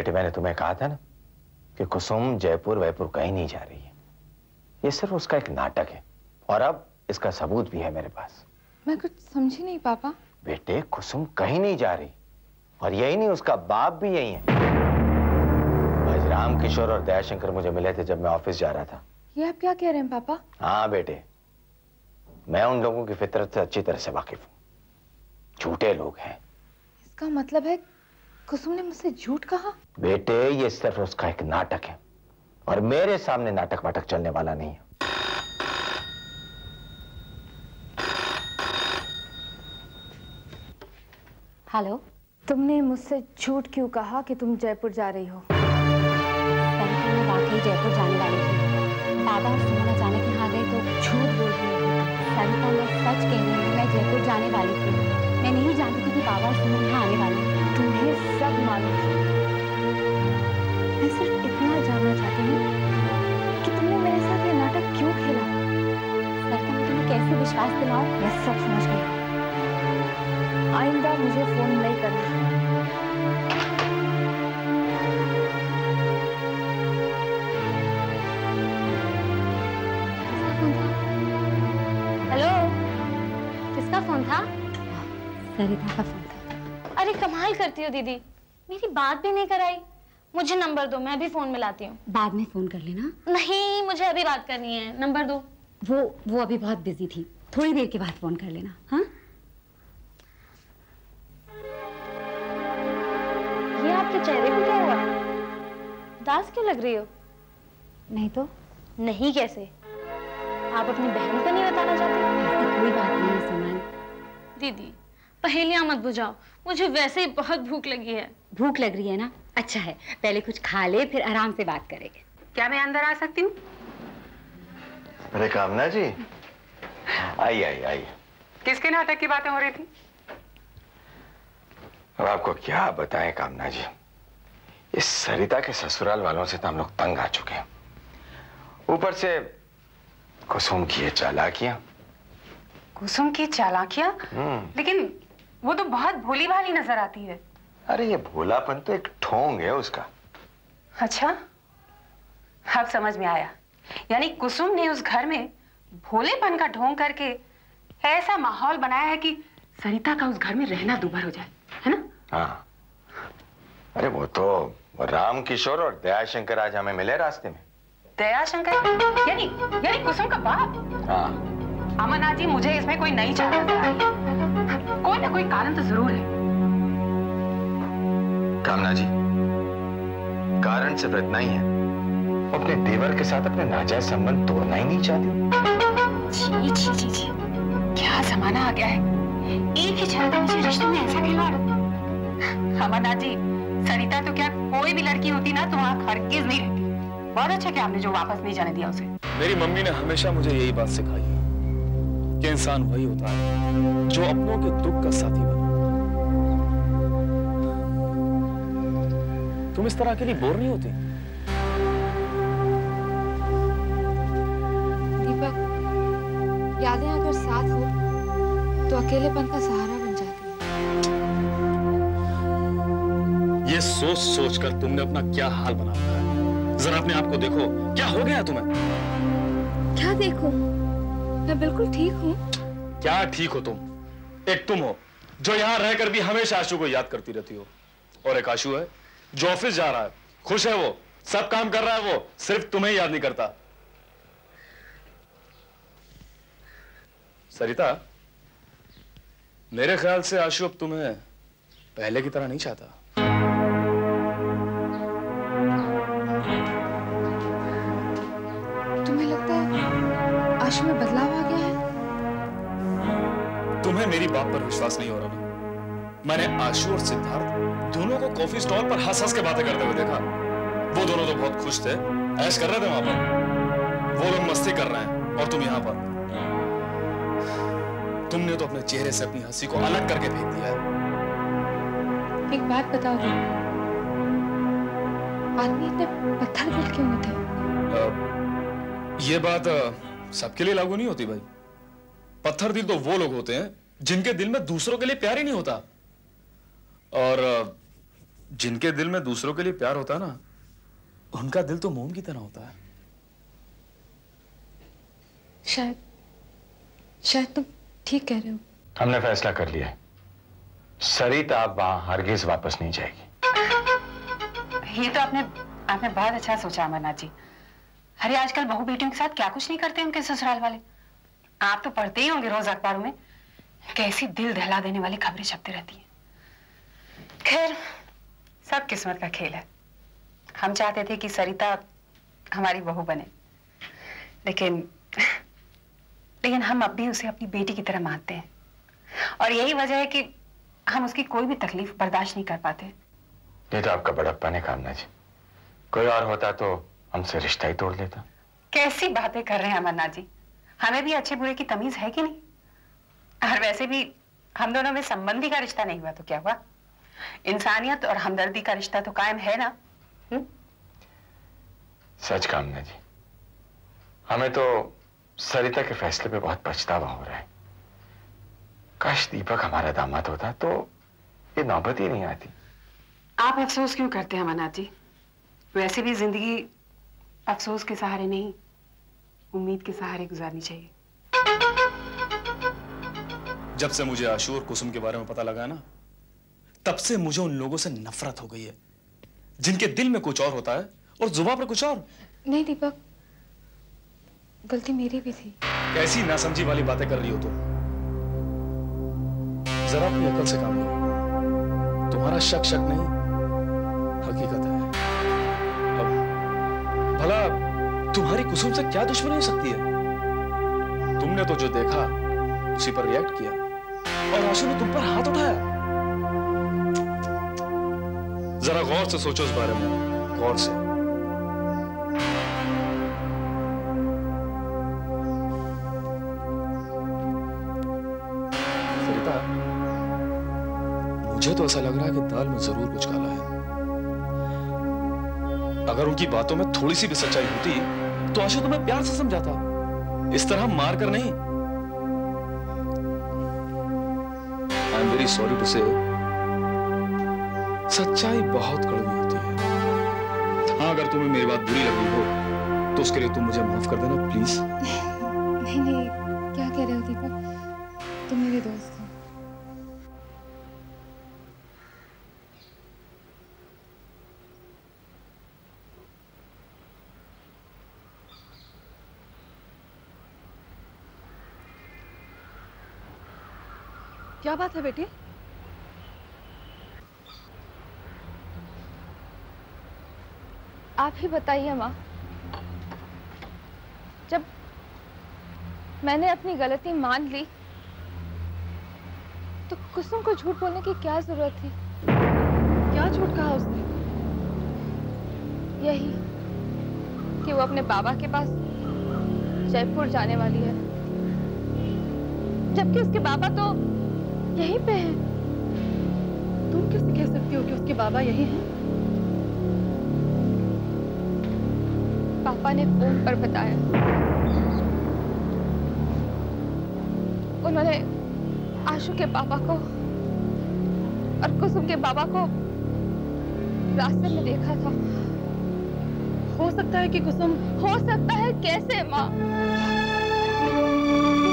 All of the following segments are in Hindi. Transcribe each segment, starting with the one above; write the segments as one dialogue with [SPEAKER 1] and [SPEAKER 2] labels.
[SPEAKER 1] बेटे, मैंने तुम्हें कहा था ना कि कुसुम जयपुर वयपुर कहीं नहीं जा रही है। ये सिर्फ उसका एक नाटक है और अब इसका सबूत भी है मेरे पास।
[SPEAKER 2] मैं कुछ समझी नहीं पापा।
[SPEAKER 1] बेटे, कुसुम कहीं नहीं जा रही और यही नहीं, उसका बाप भी यही है। आज राम किशोर और दयाशंकर मुझे मिले थे जब मैं ऑफिस जा रहा था।
[SPEAKER 2] ये आप क्या कह रहे हैं पापा?
[SPEAKER 1] हाँ बेटे, मैं उन लोगों की फितरत से अच्छी तरह से वाकिफ हूँ। झूठे लोग हैं।
[SPEAKER 2] इसका मतलब है कुसुम ने मुझसे झूठ कहा?
[SPEAKER 1] बेटे, ये सिर्फ उसका एक नाटक है और मेरे सामने नाटक वाटक चलने वाला नहीं है।
[SPEAKER 2] हेलो, तुमने मुझसे झूठ क्यों कहा कि तुम जयपुर जा रही हो?
[SPEAKER 3] सरिता, मैं वाकई जयपुर जाने वाली थी। बाबा और सुमन अचानक यहाँ गए तो झूठ बोल रही हूँ। सरिता, मैं सच कह रही हूँ, मैं जयपुर जाने वाली थी। मैं नहीं जानती थी कि बाबा और सुमन यहाँ आने वाले हैं।
[SPEAKER 2] तुम्हें सब मालूम था। मैं सिर्फ इतना जानना चाहती हूँ कि तुमने मेरे साथ ये नाटक क्यों खेला?
[SPEAKER 3] सरिता, मैं तुम्हें कैसे विश्वास दिलाऊं?
[SPEAKER 2] मैं सब समझ गई। आइंदा मुझे फोन नहीं करना।
[SPEAKER 3] हेलो, किसका फोन था? सरिता का फोन था।
[SPEAKER 4] अरे कमाल करती हो दीदी, मेरी बात भी नहीं कराई। मुझे नंबर दो, मैं भी फोन मिलाती हूँ।
[SPEAKER 3] बाद में फोन कर लेना।
[SPEAKER 4] नहीं, मुझे अभी बात करनी है, नंबर दो।
[SPEAKER 3] वो अभी बहुत बिजी थी, थोड़ी देर के बाद फोन कर लेना। हाँ,
[SPEAKER 4] ये आपके चेहरे को क्या हुआ? उदास क्यों लग रही हो?
[SPEAKER 3] नहीं तो
[SPEAKER 4] नहीं कैसे? आप अपनी बहन को नहीं बताना चाहते?
[SPEAKER 3] ऐसी कोई बात नहीं है सुमन।
[SPEAKER 4] दीदी, पहेलियां मत बुझाओ, मुझे वैसे ही बहुत भूख लगी है।
[SPEAKER 3] भूख लग रही है ना? अच्छा है, पहले कुछ खा ले, फिर आराम से बात करेंगे।
[SPEAKER 5] क्या मैं अंदर आ सकती हूँ?
[SPEAKER 1] अरे कामना जी, आइए आइए आइए।
[SPEAKER 5] किसके नाटक की बातें हो रही थी?
[SPEAKER 1] अब आपको क्या बताएं कामना जी, इस सरिता के ससुराल वालों से तो हम लोग तंग आ चुके हैं। ऊपर से कुसुम की ये चालाकियां।
[SPEAKER 5] कुसुम की चालाकियां? लेकिन वो तो बहुत भोली भाली नजर आती है।
[SPEAKER 1] अरे ये भोलापन तो एक ढोंग है उसका।
[SPEAKER 5] अच्छा, अब समझ में आया। यानी कुसुम ने उस घर में भोलेपन का ढोंग करके ऐसा माहौल बनाया है कि सरिता का उस घर में रहना दूभर हो जाए, है ना?
[SPEAKER 1] हाँ, अरे वो तो राम किशोर और दयाशंकर आज हमें मिले रास्ते में।
[SPEAKER 5] दयाशंकर यानी कुसुम का बाप?
[SPEAKER 1] हाँ।
[SPEAKER 5] अमरनाथ जी, मुझे इसमें कोई नई चाल नजर आ रही है। कोई ना कोई कारण तो जरूर है।
[SPEAKER 1] कामना जी, कारण सिर्फ इतना ही है, अपने देवर के साथ अपने नाजायज संबंध तोड़ना ही नहीं चाहती।
[SPEAKER 5] छी छी छी छी, क्या जमाना आ गया है। एक ही छत के नीचे रिश्ते में ऐसा खिलवाड़। अमरनाथ जी, सरिता तो क्या कोई भी लड़की होती ना तो वहाँ हरगिज नहीं रहती। बहुत अच्छा कि आपने जो वापस नहीं जाने दिया उसे।
[SPEAKER 6] मेरी मम्मी ने हमेशा मुझे यही बात सिखाई कि इंसान वही होता है जो अपनों के दुख का साथी बने। तुम इस तरह के लिए बोर नहीं होती?
[SPEAKER 2] दीपक, यादें अगर साथ हो तो अकेलेपन का सहारा बन जाती है।
[SPEAKER 6] ये सोच सोचकर तुमने अपना क्या हाल बना लिया है। जरा अपने आप को देखो, क्या हो गया तुम्हें?
[SPEAKER 2] क्या देखो, मैं बिल्कुल ठीक हूँ।
[SPEAKER 6] क्या ठीक हो तुम? एक तुम हो जो यहां रहकर भी हमेशा आशु को याद करती रहती हो, और एक आशु है जो ऑफिस जा रहा है, खुश है, वो सब काम कर रहा है, वो सिर्फ तुम्हें याद नहीं करता। सरिता, मेरे ख्याल से आशु अब तुम्हें पहले की तरह नहीं चाहता।
[SPEAKER 2] तुम्हें लगता है आशु में बदलाव आ गया है?
[SPEAKER 6] तुम्हें मेरी बात पर विश्वास नहीं हो रहा ना? मैंने आशु और सिद्धार्थ दोनों को कॉफी स्टॉल पर हंस हंस के बातें करते हुए देखा। वो दोनों तो बहुत खुश थे, ऐश कर रहे थे वहां पर। वो लोग मस्ती कर रहे हैं और तुम यहां पर। तुमने तो अपने चेहरे से अपनी हंसी को अलग करके फेंक दिया है।
[SPEAKER 2] एक बात बताओ तुम, आदमी इतने पत्थर दिल क्यों होते हैं?
[SPEAKER 6] ये बात सबके लिए लागू नहीं होती भाई। पत्थर दिल तो वो लोग होते हैं जिनके दिल में दूसरों के लिए प्यार ही नहीं होता। और जिनके दिल में दूसरों के लिए प्यार होता है ना, उनका दिल तो मोम की तरह होता है।
[SPEAKER 2] शायद तुम ठीक कह रहे हो।
[SPEAKER 1] हमने फैसला कर लिया है, सरिता वहां हरगिज वापस नहीं जाएगी।
[SPEAKER 5] ये तो आपने बहुत अच्छा सोचा अमरनाथ जी। अरे आजकल बहू बेटियों के साथ क्या कुछ नहीं करते उनके ससुराल वाले। आप तो पढ़ते ही होंगे रोज अखबारों में, कैसी दिल दहला देने वाली खबरें छपती रहती हैं। खैर, सब किस्मत का खेल है। हम चाहते थे कि सरिता हमारी बहू बने, लेकिन हम अब भी उसे अपनी बेटी की तरह मानते हैं, और यही वजह है कि हम उसकी कोई भी तकलीफ बर्दाश्त नहीं कर पाते।
[SPEAKER 1] ये तो आपका बड़प्पन है कामना जी, कोई और होता तो हमसे रिश्ता ही तोड़ लेता।
[SPEAKER 5] कैसी बातें कर रहे हैं अमरनाथ जी, हमें भी अच्छे बुरे की तमीज है कि नहीं? और वैसे भी हम दोनों में संबंधी का रिश्ता नहीं हुआ तो क्या हुआ, इंसानियत और हमदर्दी का रिश्ता तो कायम है ना।
[SPEAKER 1] सच कामना जी, हमें तो सरिता के फैसले पे बहुत पछतावा हो रहा है। काश दीपक हमारा दामाद होता तो ये नौबत ही नहीं आती।
[SPEAKER 5] आप अफसोस क्यों करते हैं अमरनाथ जी? वैसे भी जिंदगी अफसोस के सहारे नहीं, उम्मीद के सहारे गुजारनी चाहिए।
[SPEAKER 6] जब से मुझे आशू और कुसुम के बारे में पता लगा ना, तब से मुझे उन लोगों से नफरत हो गई है, जिनके दिल में कुछ और होता है और जुबान पर कुछ और।
[SPEAKER 2] नहीं दीपक, गलती मेरी भी थी।
[SPEAKER 6] कैसी नासमझी वाली बातें कर रही हो तुम? जरा अपनी अकल से काम लो। तुम्हारा शक नहीं, हकीकत है। अब भला तुम्हारी कुसुम से क्या दुश्मनी हो सकती है? तुमने तो जो देखा उसी पर रिएक्ट किया, और आशु ने तुम पर हाथ उठाया। जरा गौर से सोचो इस बारे में, गौर से। सरिता, मुझे तो ऐसा लग रहा है कि दाल में जरूर कुछ काला है। अगर उनकी बातों में थोड़ी सी भी सच्चाई होती तो आशु तुम्हें प्यार से समझाता, इस तरह मार कर नहीं। I am very sorry to say, सच्चाई बहुत कड़वी होती है। हाँ, अगर तुम्हें मेरी बात बुरी लगी हो तो उसके लिए तुम मुझे माफ कर देना प्लीज।
[SPEAKER 2] नहीं, क्या कह रहे हो दीपक, तुम मेरे दोस्त हो।
[SPEAKER 7] क्या बात है बेटी?
[SPEAKER 2] आप ही बताइए माँ, जब मैंने अपनी गलती मान ली तो कुसुम को झूठ बोलने की क्या जरूरत थी?
[SPEAKER 7] क्या झूठ कहा उसने?
[SPEAKER 2] यही कि वो अपने बाबा के पास जयपुर जाने वाली है, जबकि उसके बाबा तो यहीं पे हैं।
[SPEAKER 7] तुम कैसे कह सकती हो कि उसके बाबा यही हैं?
[SPEAKER 2] पापा ने फोन पर बताया। उन्होंने आशु के पापा को और कुसुम के बाबा को रास्ते में देखा था।
[SPEAKER 7] हो सकता है कि कुसुम।
[SPEAKER 2] हो सकता है कैसे माँ? ये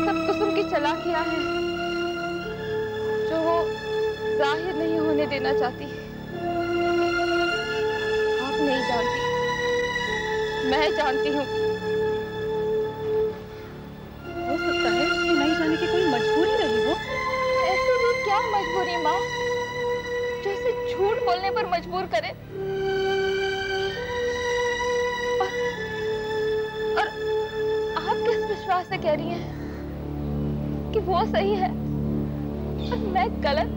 [SPEAKER 2] सब कुसुम की चालाकियां हैं जो वो जाहिर नहीं होने देना चाहती। आप नहीं जानती, मैं जानती हूँ।
[SPEAKER 7] हो सकता है उसकी नहीं जाने की कोई मजबूरी रही हो।
[SPEAKER 2] ऐसी भी क्या मजबूरी माँ जो इसे झूठ बोलने पर मजबूर करे? और आप किस विश्वास से कह रही हैं कि वो सही है और मैं गलत?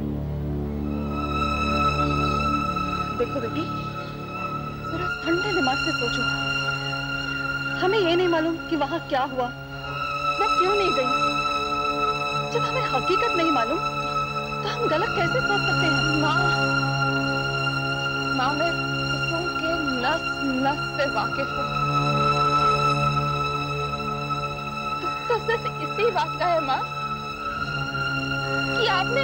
[SPEAKER 7] देखो बेटी, जरा ठंडे दिमाग से सोचो। हमें ये नहीं मालूम कि वहां क्या हुआ, वो क्यों नहीं गई। जब हमें हकीकत नहीं मालूम तो हम गलत कैसे सोच सकते हैं?
[SPEAKER 2] माँ मैं कुसुम के नस नस से वाकिफ हूँ। तो सिर्फ इसी बात का है माँ कि आपने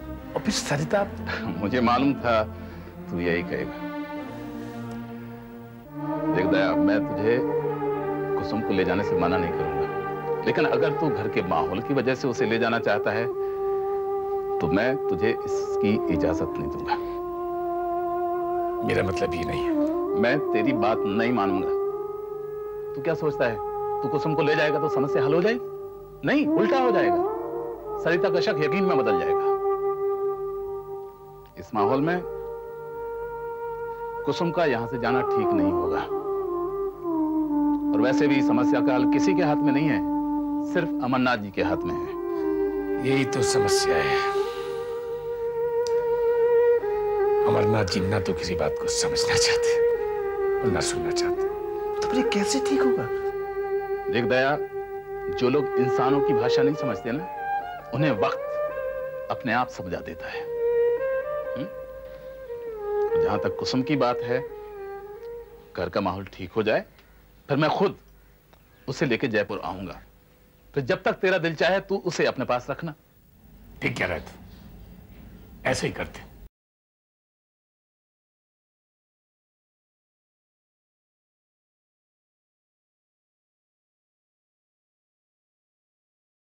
[SPEAKER 8] और फिर सरिता, मुझे मालूम था तू यही कहेगा। देख दया, मैं तुझे कुसुम को ले जाने से मना नहीं करूंगा, लेकिन अगर तू घर के माहौल की वजह से उसे ले जाना चाहता है तो मैं तुझे इसकी इजाजत नहीं दूंगा।
[SPEAKER 6] मेरा मतलब ये नहीं है।
[SPEAKER 8] मैं तेरी बात नहीं मानूंगा। तू क्या सोचता है, तू कुसुम को ले जाएगा तो समस्या हल हो जाएगी? नहीं, उल्टा हो जाएगा। सरिता का शक यकीन में बदल जाएगा। इस माहौल में कुसुम का यहां से जाना ठीक नहीं होगा। और वैसे भी समस्या का हल किसी के हाथ में नहीं है, सिर्फ अमरनाथ जी के हाथ में है।
[SPEAKER 6] यही तो समस्या है। अमरनाथ जी ना तो किसी बात को समझना चाहते और ना सुनना चाहते।
[SPEAKER 8] तो फिर कैसे ठीक होगा? देख दया, जो लोग इंसानों की भाषा नहीं समझते ना, उन्हें वक्त अपने आप समझा देता है। जहां तक कुसुम की बात है, घर का माहौल ठीक हो जाए, फिर मैं खुद उसे लेके जयपुर आऊंगा। फिर जब तक तेरा दिल चाहे तू उसे अपने पास रखना।
[SPEAKER 6] ठीक कह रहे थे, ऐसे ही करते।